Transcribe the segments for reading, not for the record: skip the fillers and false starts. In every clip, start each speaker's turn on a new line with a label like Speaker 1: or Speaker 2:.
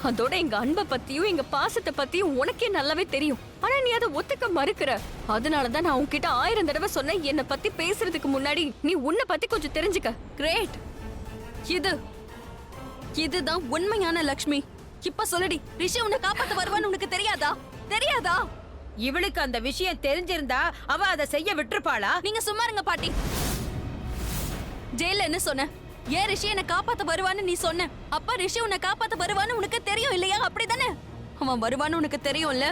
Speaker 1: அதோட எங்க அன்பை பத்தியும் எங்க பாசத்தை பத்தியும் உனக்கே நல்லாவே தெரியும். ஆனா நீ அதை ஒத்துக்க மறுக்கிற. அதனாலதான் நான் உன்கிட்ட 1000 தடவை சொன்னேன், என்னை பத்தி பேசுறதுக்கு முன்னாடி நீ உன்னை பத்தி கொஞ்சம் தெரிஞ்சுக்க. கிரேட். இதுதான் உண்மையான லக்ஷ்மி. இப்ப சொல்லடி, ரிஷி உன்னை காப்பாத்த வருவான்னு உனக்கு தெரியாதா?
Speaker 2: இவளுக்கு அந்த விஷயம் தெரிஞ்சிருந்தா அவ அதை செய்ய விட்டுருப்பாளா?
Speaker 1: நீங்க சும்மா இருங்க பாட்டி. ஜெயில என்ன சொன்ன? ஏன் ரிஷி என்ன காப்பாத்த வருவான்னு நீ சொன்ன? அப்ப ரிஷி உன்னை காப்பாத்த வருவான்னு உனக்கு தெரியும் இல்லையா? அப்படிதானே? அவன் வருவான்னு உனக்கு தெரியும்ல.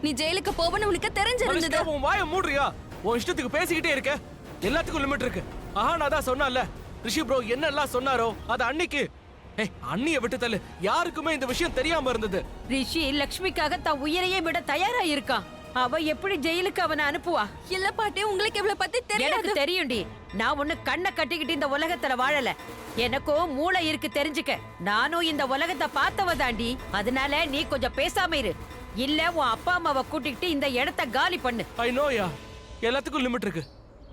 Speaker 1: நீ ஜெயிலுக்கு போவன்னு உனக்கு தெரிஞ்சிருந்தது.
Speaker 3: உன் வாயை மூடுறியா? உன் இஷ்டத்துக்கு பேசிக்கிட்டே இருக்க. எல்லாத்துக்கும் லிமிட் இருக்கு. நான் தான் சொன்னேன்ல, ரிஷி ப்ரோ என்னெல்லாம் சொன்னாரோ அது அன்னைக்கு. அண்ணிய விட்டு தள்ளு. யாருக்குமே இந்த விஷயம் தெரியாம இருந்தது.
Speaker 2: ரிஷி லக்ஷ்மிக்காக தன் உயிரையே விட தயாரா இருக்கான். அவ எப்படி ஜெயிலுக்கு அவனை அனுப்புவா?
Speaker 1: இல்ல பாட்டி, உங்களுக்கு இவளை பத்தி தெரியாது.
Speaker 2: எனக்கு தெரியும்டி. நான் ஒண்ணு கண்ணை கட்டிக்கிட்டு இந்த உலகத்துல வாழல. எனக்கும் மூளை இருக்கு, தெரிஞ்சுக்க. நானும் இந்த உலகத்தை பார்த்தவ தாண்டி. அதனால நீ கொஞ்சம் பேசாம இரு. இல்ல உன் அப்பா அம்மாவை கூட்டிக்கிட்டு இந்த இடத்த காலி பண்ணு.
Speaker 3: ஐ நோயா, எல்லாத்துக்கும் லிமிட் இருக்கு.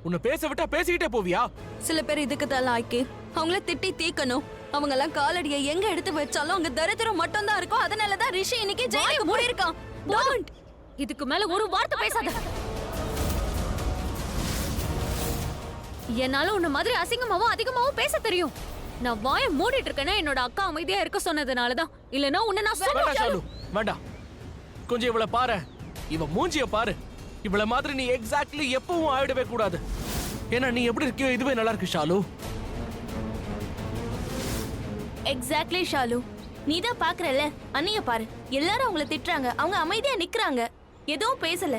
Speaker 3: உன்னை பேச விட்டா பேசிக்கிட்டே போவியா?
Speaker 1: சில பேர் இதுக்கு தான் லாய்க்கு. அவங்கள திட்டி தீக்கணும். அவங்க எல்லாம் காலடியை எங்க எடுத்து வச்சாலும் அங்க தரித்திரம் மட்டும் தான் இருக்கும். அதனாலதான் ரிஷி இன்னைக்கு ஜெயிலுக்கு போயிருக்கான். டோன்ட். இதுக்கு மேல ஒரு வார்த்தை பேசாத. என்னால உன்ன மாதிரி அசிங்கமாவும் அதிகமாவும் பேச தெரியும். நான் வாயை மூடிட்டு இருக்கேன்னா என்னோட அக்கா அமைதியா இருக்க சொன்னதுனாலதான். இல்லனா உன்னை நான்
Speaker 3: சொல்லுவேன். வேண்டாம், கொஞ்சம் இவளை பாரு. இவ மூஞ்சிய பாரு. இவள மாதிரி நீ எக்ஸாக்ட்லி எப்பவும் ஆயிடவே கூடாது. ஏன்னா நீ எப்படி இருக்கியோ இதுவே நல்லா இருக்கு ஷாலு.
Speaker 1: எக்ஸாக்ட்லி ஷாலு. நீதான் பாக்குறல, அண்ணிய பாரு. எல்லாரும் அவங்கள திட்டுறாங்க, அவங்க அமைதியா நிக்கிறாங்க, எதுவும் பேசல.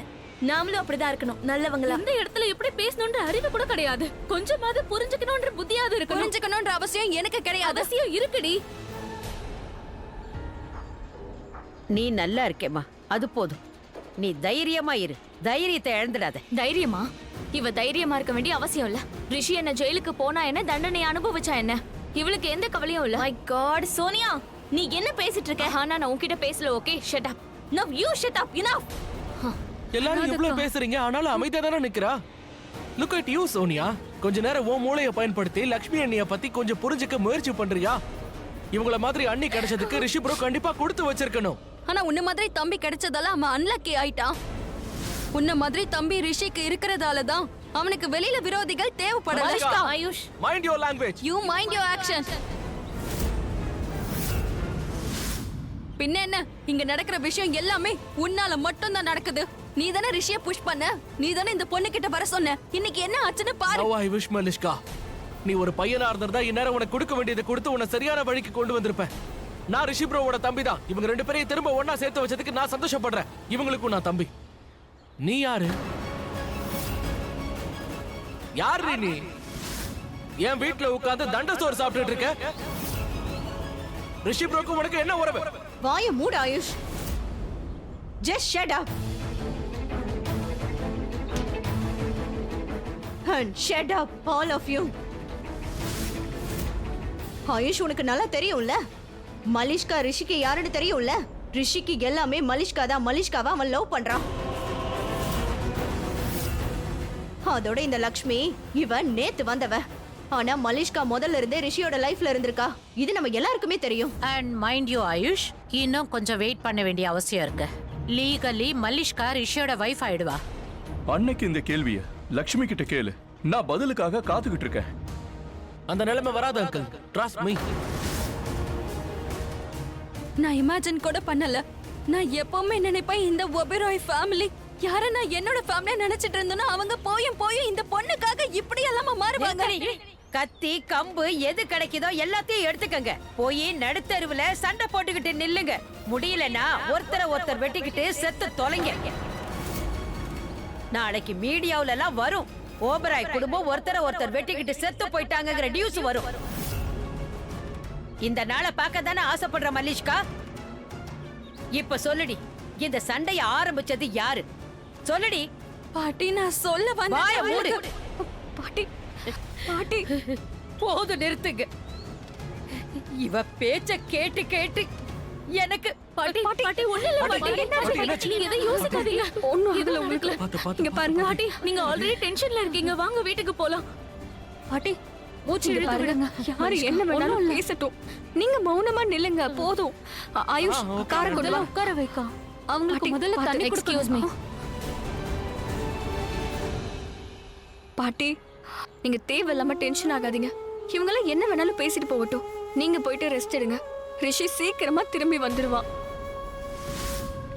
Speaker 1: நாமளும் அப்படிதான் இருக்கணும், நல்லவங்களா. இந்த இடத்துல எப்படி பேசணும்ன்ற அறிவு கூட கிடையாது. கொஞ்சமாவது புரிஞ்சுக்கணும்ன்ற புத்தியாவது இருக்கு. புரிஞ்சுக்கணும்ன்ற அவசியம் எனக்கு கிடையாது. அவசியம் இருக்குடி.
Speaker 2: நீ நல்லா இருக்கேம்மா, அது போதும். நீ தைரியமா இரு. தைரியத்தை இழந்துடாத.
Speaker 1: தைரியமா? இவ தைரியமா இருக்க வேண்டிய அவசியம் இல்ல. ரிஷி என்ன ஜெயிலுக்கு போனா என்ன, தண்டனை அனுபவிச்சா என்ன, இவளுக்கு எந்த கவலையும் இல்ல. மை காட் சோனியா, நீ என்ன பேசிட்டு இருக்க? ஆனா நான் உன்கிட்ட பேசல. Okay, shut up. Now you shut up. Enough.
Speaker 3: எல்லாரும் இவ்வளவு பேசுறீங்க, ஆனாலும் அமைதியா தானே நிக்கிறா. Look at you Sonia. கொஞ்ச நேரம் உன் மூளைய பயன்படுத்தி லக்ஷ்மி அண்ணிய பத்தி கொஞ்சம் புரிஞ்சுக்க முயற்சி பண்றியா? இவங்கள மாதிரி அண்ணி கிடைச்சதுக்கு ரிஷி ப்ரோ கண்டிப்பா கொடுத்து வச்சிருக்கணும்.
Speaker 1: ஆனா உன்ன மாதிரி தம்பி கிடைச்சதால அவன் அன்லக்கி ஆயிட்டான். உன்ன மாதிரி தம்பி ரிஷிக்கு இருக்கிறதால தான் அவனுக்கு வெளியில விரோதிகள் தேவைப்படல. Ayush,
Speaker 3: mind your language.
Speaker 1: You mind your action. பின்ன என்ன, இங்க நடக்கிற விஷயம் எல்லாமே உன்னால மட்டும் தான் நடக்குது. நீ தானே ரிஷியை புஷ் பண்ண. நீ தானே இந்த பொண்ணு கிட்ட வர சொன்ன. இன்னைக்கு என்ன ஆச்சுன்னு பாரு.
Speaker 3: ஐ விஷ் மனிஷ்கா, நீ ஒரு பையனா இருந்திருந்தா இந்நேரம் உனக்கு கொடுக்க வேண்டியதை கொடுத்து உன்னை சரியான வழிக்கு கொண்டு வந்திருப்பேன். நான் ரிஷி ப்ரோவோட தம்பி தான். இவங்க ரெண்டு பேரையும் திரும்ப ஒன்னா சேர்த்து வச்சதுக்கு நான் சந்தோஷப்படுறேன். இவங்களுக்கும் நான் தம்பி. நீ யாரு? யாரு நீ? என் வீட்டுல உட்கார்ந்து தண்ட சோறு சாப்பிட்டுட்டு இருக்க. ரிஷி ப்ரோக்கு உனக்கு என்ன உறவு?
Speaker 1: வாய மூடு AYUSH.
Speaker 4: Just shut up. And shut up, all of you. AYUSH, உனக்கு நல்லா தெரியும்ல, மலிஷ்கா ரிஷிக்கு யாருன்னு தெரியும்ல. ரிஷிக்கு எல்லாமே மலிஷ்கா தான். மலிஷ்காவை அவன் லவ் பண்றான். அதோட இந்த லக்ஷ்மி இவ நேத்து வந்தவ. ஆனா மலிஷ்கா முதல்ல இருந்தே ரிஷியோட லைஃப்ல இருந்திருக்கா. இது நம்ம எல்லாருக்குமே தெரியும்.
Speaker 5: அண்ட் மைண்ட் யூ ஆயுஷ், இன்னும் கொஞ்சம் வெயிட் பண்ண வேண்டிய அவசியம் இருக்கு. லீகலி மலிஷ்கா ரிஷியோட வைஃப் ஆயிடுவா.
Speaker 6: அன்னைக்கு இந்த கேள்விய லக்ஷ்மி கிட்ட கேளு. நான் பதிலுக்காக காத்துக்கிட்டு இருக்கேன்.
Speaker 3: அந்த நிலைமை வராது அங்கிள். Trust me.
Speaker 1: நான் இமேஜின் கூட பண்ணல. நான் எப்பவுமே நினைப்பேன் இந்த ஒபெராய் ஃபேமிலி யார நான் என்னோட ஃபேமிலியா நினைச்சிட்டு இருந்தேனோ அவங்க போயும் இந்த பொண்ணுக்காக இப்படி எல்லாம் மாறுவாங்க.
Speaker 2: கத்தி கம்பு எது கிடைக்குதோ எல்லாத்தையும் எடுத்துக்கங்க. போய் நடுத்தருவுல சண்டை போட்டுக்கிட்டு நில்லுங்க. முடியலன்னா ஒருத்தரை வெட்டிக்கிட்டு செத்து தொலைங்க. நாளைக்கு மீடியாவுல எல்லாம் வரும், ஓபராய் குடும்பம் ஒருத்தரை வெட்டிக்கிட்டு செத்து போயிட்டாங்கங்கிற நியூஸ் வரும். இந்த நாளை பார்க்க தானே ஆசைப்படுற மலிஷ்கா? இப்ப சொல்லுடி, இந்த சண்டைய ஆரம்பிச்சது யாரு? சொல்லுடி.
Speaker 1: பாட்டி, நான் சொல்ல
Speaker 2: வாய மூடு.
Speaker 1: பாட்டி பாட்டி
Speaker 2: போது நிறுத்துங்க. இவ பேச்ச கேட்டு கேட்டு எனக்கு
Speaker 1: பாட்டி பாட்டி ஒண்ணு இல்ல பாட்டி. என்னாச்சு? நீங்க எதை யோசிக்காதீங்க. ஒண்ணும் இதுல உங்களுக்கு. இங்க பாருங்க பாட்டி, நீங்க ஆல்ரெடி டென்ஷன்ல இருக்கீங்க. வாங்க வீட்டுக்கு போலாம். பாட்டி
Speaker 5: மூச்சு
Speaker 7: இங்க
Speaker 5: இழுத்து
Speaker 7: பாருங்க,
Speaker 5: விடுங்க.
Speaker 7: யாரு என்ன வேணாலும் பேசட்டும், நீங்க மௌனமா நில்லுங்க போதும். ஆயுஷ்
Speaker 3: okay.
Speaker 7: கார கொண்டு வா.
Speaker 5: உட்கார வைக்கா. அவங்களுக்கு
Speaker 7: பாட்டி,
Speaker 5: முதல்ல
Speaker 7: பாத்து,
Speaker 5: தண்ணி
Speaker 7: excuse me. பாட்டி, நீங்க தேவையில்லாம டென்ஷன் ஆகாதீங்க. இவங்கெல்லாம் என்ன வேணாலும் பேசிட்டு போகட்டும். நீங்க போயிட்டு ரெஸ்ட் எடுங்க. ரிஷி சீக்கிரமா திரும்பி வந்துருவான்.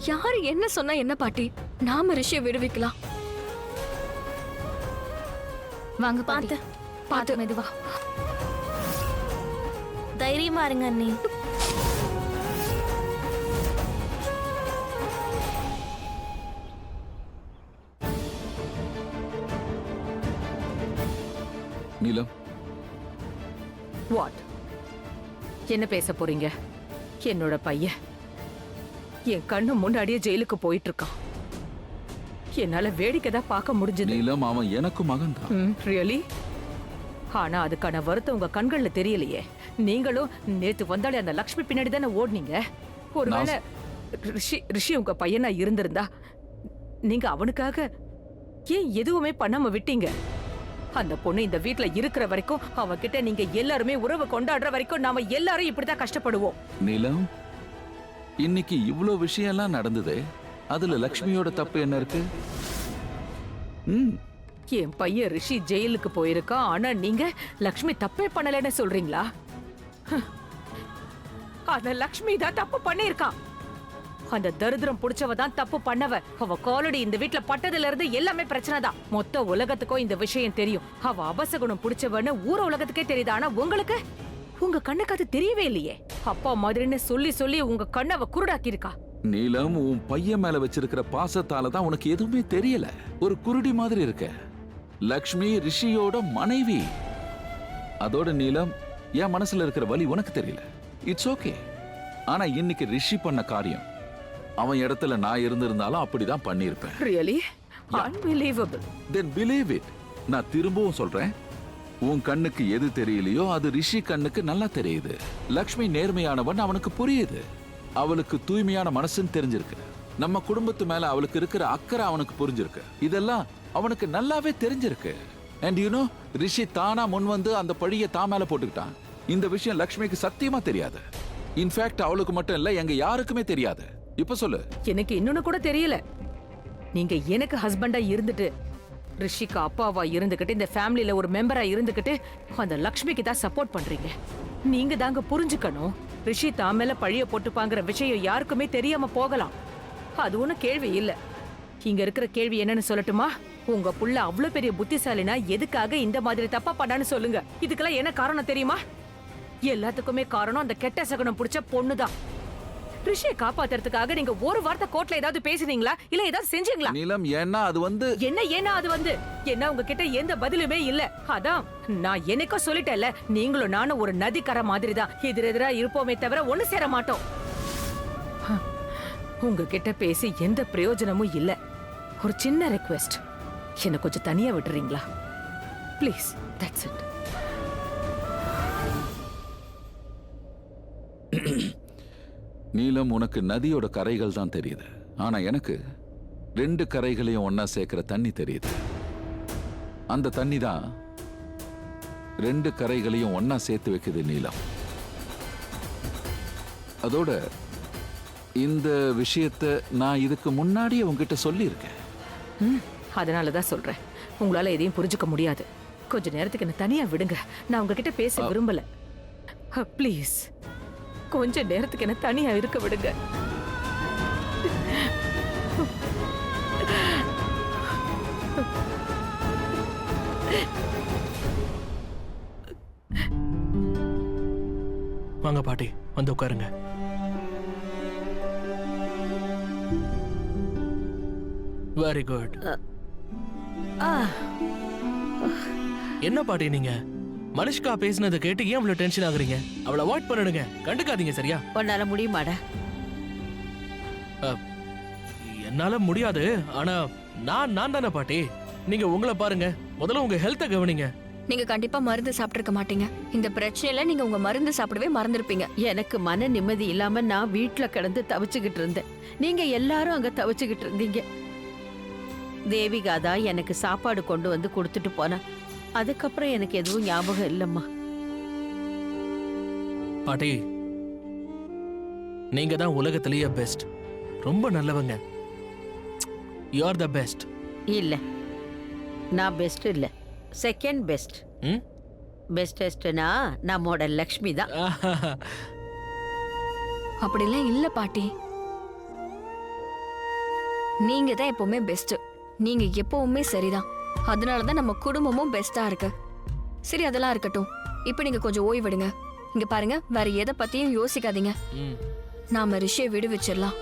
Speaker 7: யாரு என்ன சொன்னா என்ன பாட்டி, நாம ரிஷியை விடுவிக்கலாம்.
Speaker 5: வாங்க
Speaker 1: பார்த்து
Speaker 7: பாத்து
Speaker 5: மெதுவா.
Speaker 1: தைரியமா இருங்க அண்ணி.
Speaker 6: நீலம்,
Speaker 2: வாட்? என்ன பேச போறீங்க? என்னோட பையன் என் கண்ணு முன்னாடியே ஜெயிலுக்கு போயிட்டு இருக்கான். என்னால வேடிக்கை தான் பார்க்க முடிஞ்சது.
Speaker 6: நீலம் அவன் எனக்கு மகன் தான்.
Speaker 2: ரியலி? ஆனா அதுக்கான வருத்தம் உங்க கண்கள்ல தெரியலையே. நீங்களும் நேத்து வந்தாலே அந்த லக்ஷ்மி பின்னாடி தானே ஓடுனீங்க. ஒருவேளை ரிஷி உங்க பையனா இருந்திருந்தா நீங்க அவனுக்காக ஏன் எதுவுமே பண்ணாம விட்டீங்க? அந்த பொண்ணு இந்த வீட்ல இருக்கிற வரைக்கும், அவகிட்ட நீங்க எல்லாருமே உறவு கொண்டாடுற வரைக்கும் நாம எல்லாரும் இப்படிதான் கஷ்டப்படுவோம்.
Speaker 6: நீலம், இன்னைக்கு இவ்ளோ விஷயம்லாம் நடந்தது, அதுல லக்ஷ்மியோட தப்பு என்ன இருக்கு?
Speaker 2: என் பையன் ரிஷி ஜெயிலுக்கு போயிருக்கான், ஆனா நீங்க லக்ஷ்மி தப்பே பண்ணலன்னு சொல்றீங்களா? அந்த லக்ஷ்மி தான் தப்பு பண்ணிருக்கான். அந்த தரித்திரம் புடிச்சவ தான் தப்பு பண்ணவ. அவ காலடி இந்த வீட்ல பட்டதுல இருந்து எல்லாமே பிரச்சனை தான். மொத்த உலகத்துக்கும் இந்த விஷயம் தெரியும். அவ அபசகுணம் புடிச்சவன்னு ஊர உலகத்துக்கே தெரியுது. ஆனா உங்களுக்கு, உங்க கண்ணுக்கு அது தெரியவே இல்லையே. அப்பா மாதிரின்னு சொல்லி சொல்லி உங்க கண்ணை அவ குருடாக்கி இருக்கா.
Speaker 6: நீலம், உன் பையன் மேல வச்சிருக்கிற பாசத்தால தான் உனக்கு எதுவுமே தெரியல. ஒரு குருடி மாதிரி இருக்க. லக்ஷ்மி ரிஷியோட மனைவி. அதோட நீலம், என் மனசுல இருக்கிற வலி உனக்கு தெரியல. It's okay. ஆனா இன்னைக்கு ரிஷி பண்ண காரியம், அவன் இடத்துல நான் இருந்திருந்தாலும் அப்படிதான் பண்ணிருப்பேன்.
Speaker 2: Really unbelievable.
Speaker 6: Then believe it. நான் திரும்பவும் சொல்றேன், உன் கண்ணுக்கு எது தெரியலையோ அது ரிஷி கண்ணுக்கு நல்லா தெரியுது. லக்ஷ்மி நேர்மையானவன் அவனுக்கு புரியுது. அவளுக்கு தூய்மையான மனசுன்னு தெரிஞ்சிருக்கு. நம்ம குடும்பத்து மேல அவளுக்கு இருக்கிற அக்கறை அவனுக்கு புரிஞ்சிருக்கு. இதெல்லாம் அவனுக்கு நல்லாவே தெரிஞ்சிருக்கு. அண்ட் யூ நோ, ரிஷி தானா முன் வந்து அந்த பழியை தான் மேல போட்டுக்கிட்டான். இந்த விஷயம் லக்ஷ்மிக்கு சத்தியமா தெரியாது. இன்ஃபேக்ட் அவளுக்கு மட்டும் இல்ல, எங்க யாருக்குமே தெரியாது. இப்ப சொல்லு.
Speaker 2: எனக்கு இன்னொன்னு கூட தெரியல. நீங்க எனக்கு ஹஸ்பண்டா இருந்துட்டு, ரிஷிக்கு அப்பாவா இருந்துகிட்டு, இந்த ஃபேமிலில ஒரு மெம்பரா இருந்துகிட்டு அந்த லக்ஷ்மிக்கு தான் சப்போர்ட் பண்றீங்க. நீங்க தாங்க புரிஞ்சுக்கணும். ரிஷி தான் மேல பழிய போட்டுப்பாங்கிற விஷயம் யாருக்குமே தெரியாம போகலாம். அது ஒண்ணும் கேள்வி இல்ல. இங்க இருக்கிற கேள்வி என்னன்னு சொல்லட்டுமா? உங்க புள்ள அவ்வளவு பெரிய புத்திசாலினா எதுக்காக இந்த மாதிரி தப்பா பண்ணான்னு சொல்லுங்க. இதுக்கெல்லாம் என்ன காரணம் தெரியுமா? எல்லாத்துக்குமே காரணம் அந்த கெட்ட சகுனம் புடிச்ச பொண்ணுதான். ரிஷியை காப்பாத்துறதுக்காக நீங்க ஒரு வார்த்தை கோர்ட்ல ஏதாவது பேசுனீங்களா? இல்ல ஏதாவது செஞ்சீங்களா?
Speaker 6: நீலம், ஏன்னா அது வந்து
Speaker 2: ஏன்னா அது வந்து என்ன, உங்ககிட்ட எந்த பதிலுமே இல்ல. அதான் நான் என்னைக்கோ சொல்லிட்டேன்ல, நீங்களும் நானும் ஒரு நதிக்கரை மாதிரி தான். எதிரெதிரா இருப்போமே தவிர ஒண்ணு சேர மாட்டோம். உங்ககிட்ட பேசி எந்த பிரயோஜனமும் இல்ல. ஒரு சின்ன ரெக்வெஸ்ட், என்ன கொஞ்சம் தனியா விட்டுறீங்களா? Please, that's it.
Speaker 6: நீலம், உனக்கு நதியோட கரைகள் தான் தெரியுது. ஆனா எனக்கு ரெண்டு கரைகளையும் ஒன்னா சேர்க்கிற தண்ணி தெரியுது. அந்த தண்ணி தான் ரெண்டு கரைகளையும் ஒன்னா சேர்த்து வைக்குது நீலம். அதோட இந்த விஷயத்தை நான் இதுக்கு முன்னாடியே உங்ககிட்ட சொல்லியிருக்கேன்.
Speaker 2: அதனாலதான் சொல்றேன், உங்களால எதையும் புரிஞ்சுக்க முடியாது. கொஞ்ச நேரத்துக்கு என்ன தனியா விடுங்க. நான் உங்ககிட்ட பேச விரும்பல. ப்ளீஸ், கொஞ்ச நேரத்துக்கு என்ன தனியா இருக்க விடுங்க.
Speaker 3: வாங்க பாட்டி, வந்து உட்காருங்க. Very good. என்ன பாட்டி நீங்க மனுஷ்கா பேசினதை கேட்டு ஏன் இவ்வளவு டென்ஷன் ஆகுறீங்க? அவளை அவாய்ட் பண்ணிடுங்க, கண்டுக்காதீங்க, சரியா?
Speaker 2: உன்னால முடியுமாடா?
Speaker 3: என்னால முடியாது. ஆனா நான் தானே பாட்டி. நீங்க உங்களை பாருங்க, முதல்ல உங்க ஹெல்த்தை கவனிங்க.
Speaker 7: நீங்க கண்டிப்பா மருந்து சாப்பிட்டிருக்க மாட்டீங்க. இந்த பிரச்சனையில நீங்க உங்க மருந்து சாப்பிடவே மறந்துருப்பீங்க.
Speaker 2: எனக்கு மன நிம்மதி இல்லாம நான் வீட்டுல கிடந்து தவிச்சுக்கிட்டு இருந்தேன். நீங்க எல்லாரும் அங்க தவிச்சுக்கிட்டு இருந்தீங்க. தேவிகா தான் எனக்கு சாப்பாடு கொண்டு வந்து கொடுத்துட்டு போனா. அதுக்கப்புறம் எனக்கு எதுவும் ஞாபகம் இல்லம்மா.
Speaker 3: பாட்டி, நீங்க தான் உலகத்திலேயே பெஸ்ட். ரொம்ப நல்லவங்க. You are the best.
Speaker 2: இல்ல, நான் பெஸ்ட் இல்ல, செகண்ட் பெஸ்ட்.
Speaker 3: ம்
Speaker 2: பெஸ்டஸ்ட்னா நம்மோட லக்ஷ்மி தான்.
Speaker 7: அப்படிலாம் இல்ல பாட்டி. நீங்க தான் எப்பவுமே பெஸ்ட். நீங்க எப்பவுமே சரிதான். அதனாலதான் நம்ம குடும்பமும் பெஸ்டா இருக்கு. சரி, அதெல்லாம் இருக்கட்டும். இப்போ நீங்க கொஞ்சம் ஓய்வெடுங்க. இங்க பாருங்க, வேற எதை பத்தியும் யோசிக்காதீங்க.
Speaker 3: ம்.
Speaker 7: நாம ரிஷியை விடுவிச்சிடலாம்.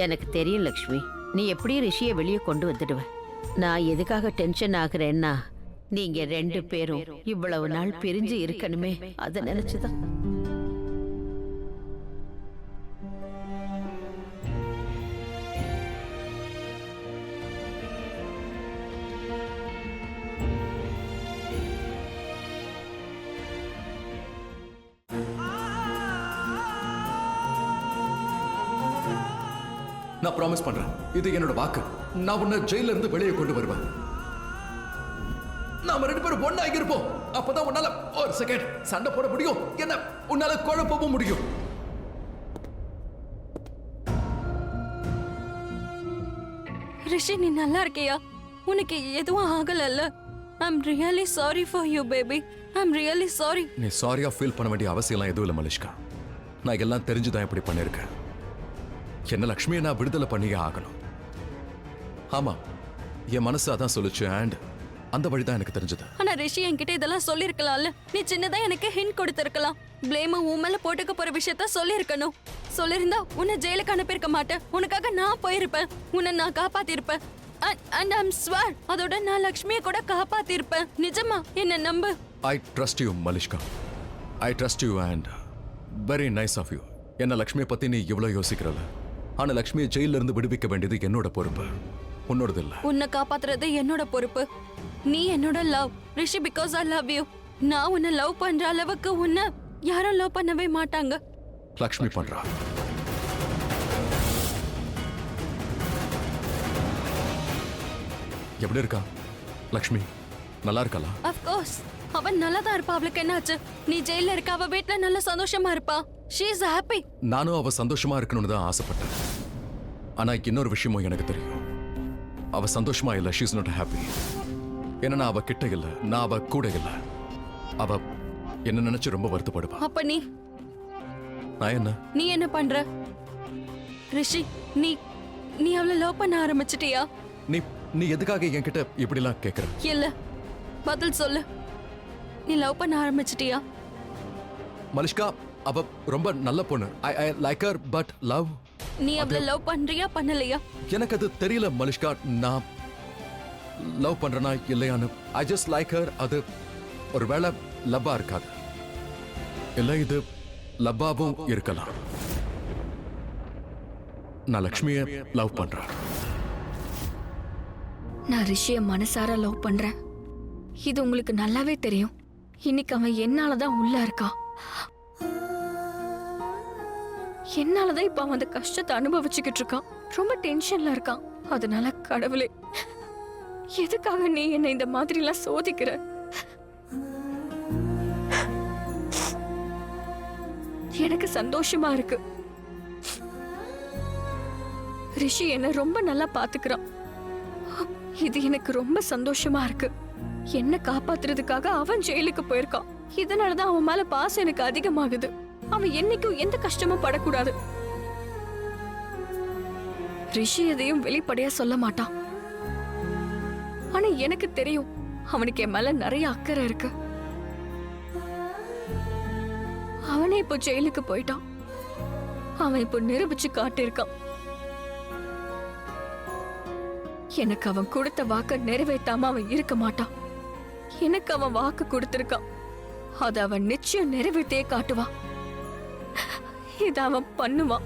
Speaker 2: எனக்கு தெரியும் லக்ஷ்மி, நீ எப்படியும் ரிஷியை வெளியே கொண்டு வந்துடுவ. நான் எதுக்காக டென்ஷன் ஆகுறேன்னா, நீங்க 2 பேரும் இவ்வளவு நாள் பிரிஞ்சு இருக்கணுமே, அதை நினைச்சுதான்.
Speaker 8: நான் ப்ராமிஸ் பண்றேன், இது என்னோட வாக்கு. நான் உன்னை ஜெயில இருந்து வெளியே கொண்டு வருவேன். நாம 2 பேரும் ஒண்ணாகி இருப்போம். அப்பதான் உன்னால ஒரு செகண்ட் சண்டை போட முடியும், என்ன உன்னால குழப்பவும் முடியும்.
Speaker 7: ரிஷி, நீ நல்லா இருக்கியா? உனக்கு எதுவும் ஆகலல்ல? I'm really sorry for you baby. I'm really sorry.
Speaker 8: நீ சாரியா ஃபீல் பண்ண வேண்டிய அவசியம்லாம் எதுவும் இல்லை மலிஷ்கா. நான் எல்லாம் தெரிஞ்சுதான் இப்படி பண்ணிருக்கேன். என்ன லக்ஷ்மியை நான் விடுதலை பண்ணியே ஆகணும். ஆமா, என் மனசு அதான் சொல்லுச்சு. அண்ட் அந்த வழிதான் எனக்கு தெரிஞ்சது.
Speaker 7: ஆனா ரிஷி என்கிட்ட இதெல்லாம் சொல்லிருக்கலாம்ல. நீ சின்னதா எனக்கு ஹிண்ட் கொடுத்திருக்கலாம். பிளேம் உன் மேல போட்டுக்க போற விஷயத்த சொல்லிருக்கணும். சொல்லிருந்தா உன்னை ஜெயிலுக்கு அனுப்பியிருக்க மாட்டேன். உனக்காக நான் போயிருப்பேன். உன்னை நான் காப்பாத்திருப்பேன். அண்ட் ஐம் ஸ்வேர், அதோட நான் லக்ஷ்மியை கூட காப்பாத்திருப்பேன். நிஜமா, என்ன நம்பு.
Speaker 8: I trust you Malishka. I trust you and very nice of you. என்ன லக்ஷ்மியை பத்தி நீ இவ்வளவு யோசிக்கிறல. ஆனா லக்ஷ்மியை ஜெயில இருந்து விடுவிக்க வேண்டியது என்னோட பொறுப்பு, உன்னோடது இல்ல.
Speaker 7: உன்னை காப்பாத்துறது என்னோட பொறுப்பு. நீ என்னோட love Rishi, because I love you. நான் உன்னை லவ் பண்ற அளவுக்கு உன்னை யாரும் லவ் பண்ணவே மாட்டாங்க.
Speaker 8: லக்ஷ்மி பண்றா. எப்படி இருக்கா லக்ஷ்மி? நல்லா இருக்காளா?
Speaker 7: ஆஃப் கோர்ஸ், அவன் நல்லா தான் இருப்பா. அவளுக்கு என்னாச்சு? நீ ஜெயில இருக்க, அவ வீட்ல நல்ல சந்தோஷமா இருப்பா. She is happy.
Speaker 8: நானும் அவ சந்தோஷமா இருக்கணும்னு தான் ஆசைப்பட்டேன். ஆனா இன்னொரு விஷயமும் எனக்கு தெரியும். அவ சந்தோஷமா இல்ல. She is not happy. ஏன்னா அவ கிட்ட இல்ல, நான் அவ கூட இல்ல. அவ என்ன நினைச்சு ரொம்ப வருத்தப்படுவா.
Speaker 7: அப்ப
Speaker 8: நான் என்ன?
Speaker 7: நீ என்ன பண்ற ரிஷி? நீ நீ அவளை லவ் பண்ண ஆரம்பிச்சிட்டியா?
Speaker 8: நீ நீ எதுக்காக என்கிட்ட இப்படிலாம் கேக்குற?
Speaker 7: இல்ல, பதில் சொல்லு. நீ லவ் பண்ண ஆரம்பிச்சிட்டியா?
Speaker 8: மலிஷ்கா, அவ ரொம்ப நல்ல பொண்ணு. I like her, but love.
Speaker 7: நீ அவளை லவ் பண்றியா பண்ணலையா?
Speaker 8: எனக்கு அது தெரியல மலிஷ்கா. நான் லவ் பண்றேனா இல்லையான்னு. I just like her. அது ஒருவேளை லவ்வா இருக்காது. இல்ல, இது லவ்வாவும் இருக்கலாம். நான் லக்ஷ்மியை லவ் பண்றேன்.
Speaker 7: நான் ரிஷிய மனசார லவ் பண்றேன். இது உங்களுக்கு நல்லாவே தெரியும். இன்னைக்கு அவன் என்னாலதான் உள்ள இருக்கான். என்னாலதான் இப்ப அவன் அந்த கஷ்டத்தை அனுபவிச்சுக்கிட்டு இருக்கான். ரொம்ப டென்ஷன்ல இருக்கான். அதனால கடவுளே, எதுக்காக நீ என்னை இந்த மாதிரி எல்லாம் சோதிக்கிற? எனக்கு சந்தோஷமா இருக்கு. ரிஷி என்ன ரொம்ப நல்லா பாத்துக்கிறான். இது எனக்கு ரொம்ப சந்தோஷமா இருக்கு. என்ன காப்பாத்துறதுக்காக அவன் ஜெயிலுக்கு போயிருக்கான். இதனாலதான் அவன் மேல பாசம் எனக்கு அதிகமாகுது. அவன் என்னைக்கும் எந்த கஷ்டமும் படக்கூடாது. ரிஷி எதையும் வெளிப்படையா சொல்ல மாட்டான். ஆனா எனக்கு தெரியும், அவனுக்கு என் மேல நிறைய அக்கறை இருக்கு. அவனே இப்போ ஜெயிலுக்கு போயிட்டான். அவன் இப்போ நிரூபிச்சு காட்டியிருக்கான். எனக்கு அவன் கொடுத்த வாக்க நிறைவேற்றாம அவன் இருக்க மாட்டான். எனக்கு அவன் வாக்கு கொடுத்திருக்கான். அத அவன் நிச்சயம் நிறைவேற்றே காட்டுவான். இத அவன் பண்ணுவான்.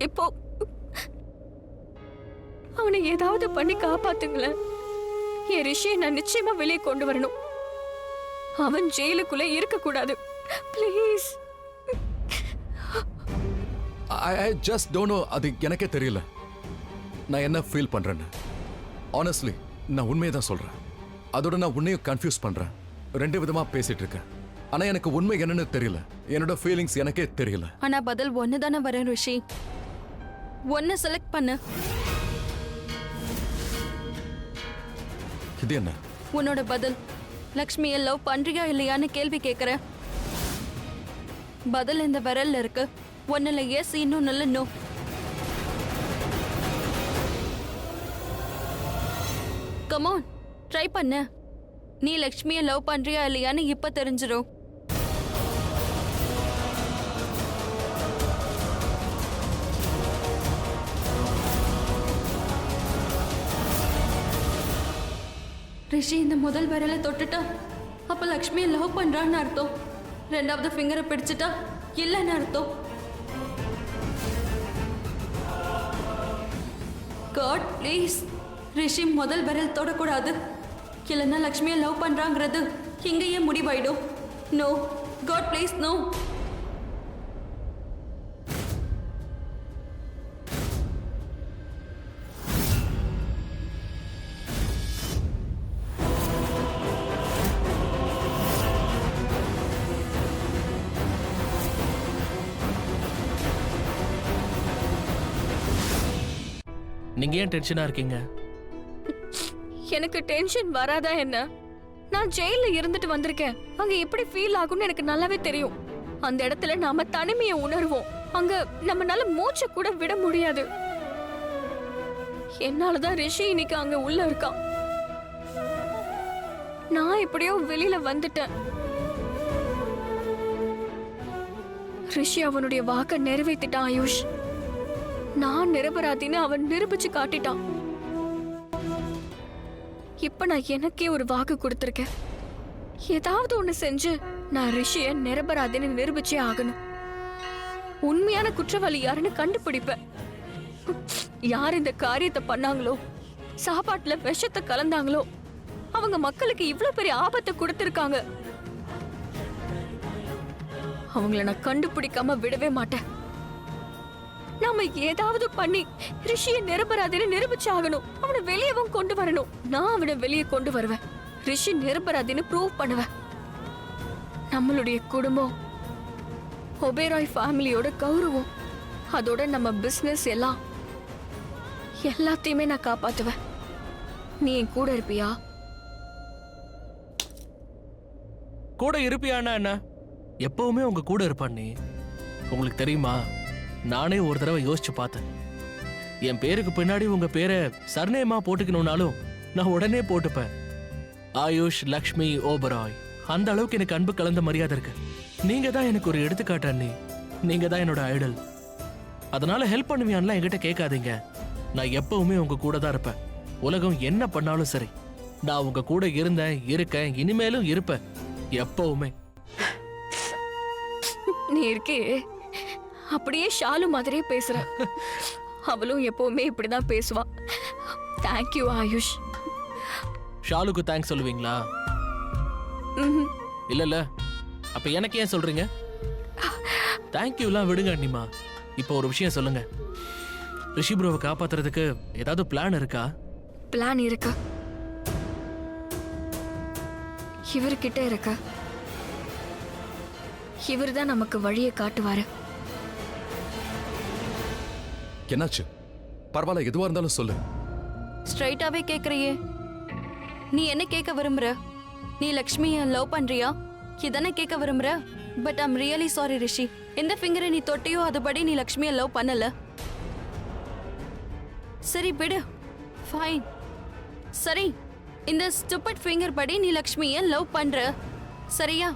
Speaker 7: இப்போ அவனை ஏதாவது பண்ணி காப்பாத்துங்களேன். என் ரிஷியை நான் நிச்சயமா வெளியே கொண்டு வரணும். அவன் ஜெயிலுக்குள்ள இருக்க கூடாது. Please.
Speaker 8: I just don't know. அது எனக்கே தெரியல. நான் என்ன ஃபீல் பண்றேன்னு. ஆனஸ்ட்லி நான் உண்மையை தான் சொல்றேன். அதோட நான் உன்னையும் கன்ஃபியூஸ் பண்றேன். ரெண்டு விதமா பேசிட்டு இருக்கேன். ஆனா எனக்கு உண்மை என்னன்னு தெரியல. என்னோட ஃபீலிங்ஸ் எனக்கே தெரியல.
Speaker 7: ஆனா பதில் ஒன்னு தானே வரும் ரிஷி. ஒன்னு செலக்ட் பண்ணு.
Speaker 8: இது என்ன?
Speaker 7: உன்னோட பதில். லக்ஷ்மியை லவ் பண்றியா இல்லையான்னு கேள்வி கேக்குற. பதில் இந்த விரல்ல இருக்கு. ஒன்னுல எஸ், இன்னொன்னுல நோ. கமான், ட்ரை பண்ணு. நீ லக்ஷ்மியை லவ் பண்றியா இல்லையான்னு இப்ப தெரிஞ்சிரும். ரிஷி இந்த முதல் விரலை தொட்டுட்டா அப்ப லக்ஷ்மியை லவ் பண்றான்னு அர்த்தம். ரெண்டாவது ஃபிங்கரை பிடிச்சிட்டா இல்லைன்னு அர்த்தம். காட் ப்ளீஸ், ரிஷி முதல் விரல் தொடக்கூடாது. இல்லைன்னா லக்ஷ்மியை லவ் பண்றாங்கிறது இங்கேயே முடிவாயிடும். No God please, no.
Speaker 3: நீங்க ஏன் டென்ஷனா இருக்கீங்க?
Speaker 7: எனக்கு டென்ஷன் வராதா என்ன? நான் ஜெயில இருந்துட்டு வந்திருக்கேன். அங்க எப்படி ஃபீல் ஆகும்னு எனக்கு நல்லாவே தெரியும். அந்த இடத்துல நாம தனிமையை உணர்வோம். அங்க நம்மனால மூச்சை கூட விட முடியாது. என்னாலதான் ரிஷி இன்னைக்கு அங்க உள்ள இருக்கான். நான் எப்படியோ வெளியில வந்துட்டேன். ரிஷி அவனுடைய வாக்க நிறைவேற்றிட்டான் ஆயுஷ். நான் நிரபராதின்னு அவன் நிரூபிச்சு காட்டிட்டான். இப்ப நான் எனக்கே ஒரு வாக்கு கொடுத்திருக்கேன். ஏதாவது ஒண்ணு செஞ்சு நான் ரிஷிய நிரபராதின்னு நிரூபிச்சே ஆகணும். உண்மையான குற்றவாளி யாருன்னு கண்டுபிடிப்பேன். யார் இந்த காரியத்தை பண்ணாங்களோ, சாப்பாட்டுல விஷத்தை கலந்தாங்களோ, அவங்க மக்களுக்கு இவ்வளவு பெரிய ஆபத்தை கொடுத்திருக்காங்க. அவங்கள நான் கண்டுபிடிக்காம விடவே மாட்டேன். நாம ஏதாவது பண்ணி ரிஷியை நிரபராதின்னு நிரூபிச்சு ஆகணும். அவனை வெளியவும் கொண்டு வரணும். நான் அவனை வெளியே கொண்டு வருவேன். ரிஷி நிரபராதின்னு ப்ரூவ் பண்ணுவேன். நம்மளுடைய குடும்பம், ஒபேராய் ஃபேமிலியோட கௌரவம், அதோட நம்ம பிசினஸ் எல்லாத்தையுமே நான் காப்பாத்துவேன். நீ என் கூட இருப்பியா?
Speaker 3: கூட இருப்பியானா என்ன? எப்பவுமே உங்க கூட இருப்பான். நீ உங்களுக்கு தெரியுமா, நானே ஒரு தடவை யோசிச்சு பார்த்தேன். என் பேருக்கு பின்னாடி உங்க பேரை சர்நேமா போட்டுக்கணும்னாலும் நான் உடனே போட்டுப்பேன். ஆயுஷ் லக்ஷ்மி ஓபராய். அந்த அளவுக்கு எனக்கு அன்பு கலந்த மரியாதை இருக்கு. நீங்க தான் எனக்கு ஒரு எடுத்துக்காட்டு அண்ணி. நீங்க தான் என்னோட ஐடல். அதனால ஹெல்ப் பண்ணுவியான்லாம் என்கிட்ட கேட்காதீங்க. நான் எப்பவுமே உங்க கூட தான் இருப்பேன். உலகம் என்ன பண்ணாலும் சரி, நான் உங்க கூட இருந்தேன், இருக்கேன், இனிமேலும் இருப்பேன். எப்பவுமே.
Speaker 7: நீ இருக்கே, அப்படியே ஷாலு மாதிரியே பேசுற. அவளும் எப்பவுமே இப்படிதான் பேசுவா. தேங்க்யூ ஆயுஷ்.
Speaker 3: ஷாலுக்கு தேங்க்ஸ் சொல்லுவீங்களா? இல்ல அப்ப எனக்கு ஏன் சொல்றீங்க? தேங்க்யூலாம் விடுங்க அண்ணிமா. இப்போ ஒரு விஷயம் சொல்லுங்க. ரிஷி ப்ரோவை காப்பாத்துறதுக்கு ஏதாவது பிளான் இருக்கா?
Speaker 7: பிளான் இருக்கு. இவர்கிட்ட இருக்க. இவர் தான் நமக்கு வழியை காட்டுவாரு.
Speaker 8: என்னாச்சு? பரவாயில்ல, எதுவா இருந்தாலும் சொல்லு.
Speaker 7: ஸ்ட்ரைட்டாவே கேக்குறியே. நீ என்ன கேட்க விரும்புற? நீ லக்ஷ்மியை லவ் பண்றியா? இதானே கேட்க விரும்புற? பட் ஐம் ரியலி சாரி ரிஷி. எந்த ஃபிங்கரை நீ தொட்டியோ அதுபடி நீ லக்ஷ்மியை லவ் பண்ணல. சரி விடு, ஃபைன். சரி, இந்த ஸ்டூபிட் ஃபிங்கர் படி நீ லக்ஷ்மியை லவ் பண்ற, சரியா?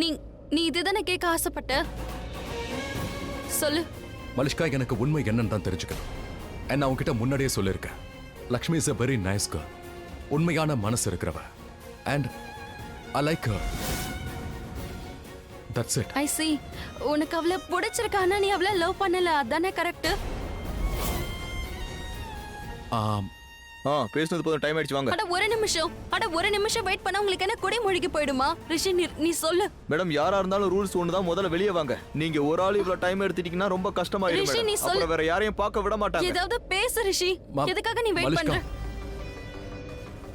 Speaker 7: நீ நீ இதுதானே கேட்க ஆசைப்பட்ட? சொல்லு.
Speaker 8: மலிஷ்கா, எனக்கு உண்மை என்னன்னு தான் தெரிஞ்சுக்கணும். நான் உன்கிட்ட முன்னாடியே சொல்லியிருக்கேன். Lakshmi is a very nice girl. உண்மையான மனசு இருக்கிறவ. And I like her. That's it.
Speaker 7: I see. உனக்கு அவளை பிடிச்சிருக்கானா? நீ அவளை லவ் பண்ணல, அதானே கரெக்ட்?
Speaker 9: பேசுனது போதும், டைம் ஆயிடுச்சு, வாங்க.
Speaker 7: அட ஒரு நிமிஷம் வெயிட் பண்ண உங்களுக்கு என்ன குடி மூழ்கி போயிடுமா? ரிஷி நீ சொல்லு.
Speaker 9: மேடம், யாரா இருந்தாலும் ரூல்ஸ் ஒண்ணுதான், முதல்ல வெளியே வாங்க. நீங்க ஒரு ஆள் இவ்வளவு டைம் எடுத்துட்டீங்கன்னா ரொம்ப கஷ்டமாயிடும்
Speaker 7: ரிஷி, நீ
Speaker 9: மேடம்.
Speaker 7: சொல்லு.
Speaker 9: அப்புறம் வேற யாரையும் பார்க்க விட மாட்டாங்க.
Speaker 7: ஏதாவது பேசு ரிஷி. எதுக்காக நீ வெயிட்
Speaker 8: மலிஷ்கா,
Speaker 7: பண்ற?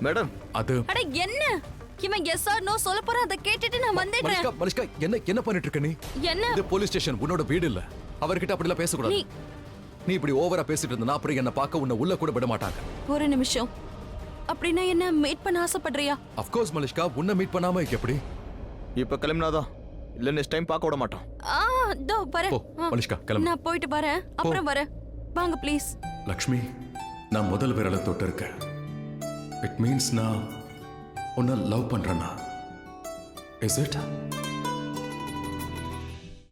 Speaker 9: மேடம்,
Speaker 8: அது
Speaker 7: அட என்ன இவன் எஸ் ஆர் நோ சொல்ல போறான், அதை கேட்டுட்டு நான் வந்துடுறேன்.
Speaker 8: மலிஷ்கா, மலிஷ்கா, என்ன பண்ணிட்டு இருக்க நீ?
Speaker 7: என்ன
Speaker 8: இது போலீஸ் ஸ்டேஷன், உன்னோட வீடு இல்ல. அவர்கிட்ட அப்படிலாம் பேசக்கூடாது. நீ இப்படி ஓவரா பேசிட்டு இருந்தா அப்புறம் என்ன பார்க்க உன்னை உள்ள கூட விட மாட்டாங்க.
Speaker 7: ஒரு நிமிஷம், அப்படின்னா என்ன மீட் பண்ண ஆசைப்படுறியா?
Speaker 8: ஆஃப் கோர்ஸ் மலிஷ்கா, உன்னை மீட் பண்ணாம எப்படி?
Speaker 9: இப்ப கிளம்பினாதான், இல்ல நெக்ஸ்ட் டைம் பார்க்க விட மாட்டோம்.
Speaker 7: தோ வரேன்.
Speaker 8: போ, மலிஷ்கா, கிளம்பு.
Speaker 7: நான் போயிட்டு வரேன், அப்புறம் வரேன். வாங்க ப்ளீஸ்.
Speaker 8: லக்ஷ்மி, நான் முதல் விரலை தொட்டு இருக்கேன். இட் மீன்ஸ் நான் உன்னை லவ் பண்றேன்னா? Is it?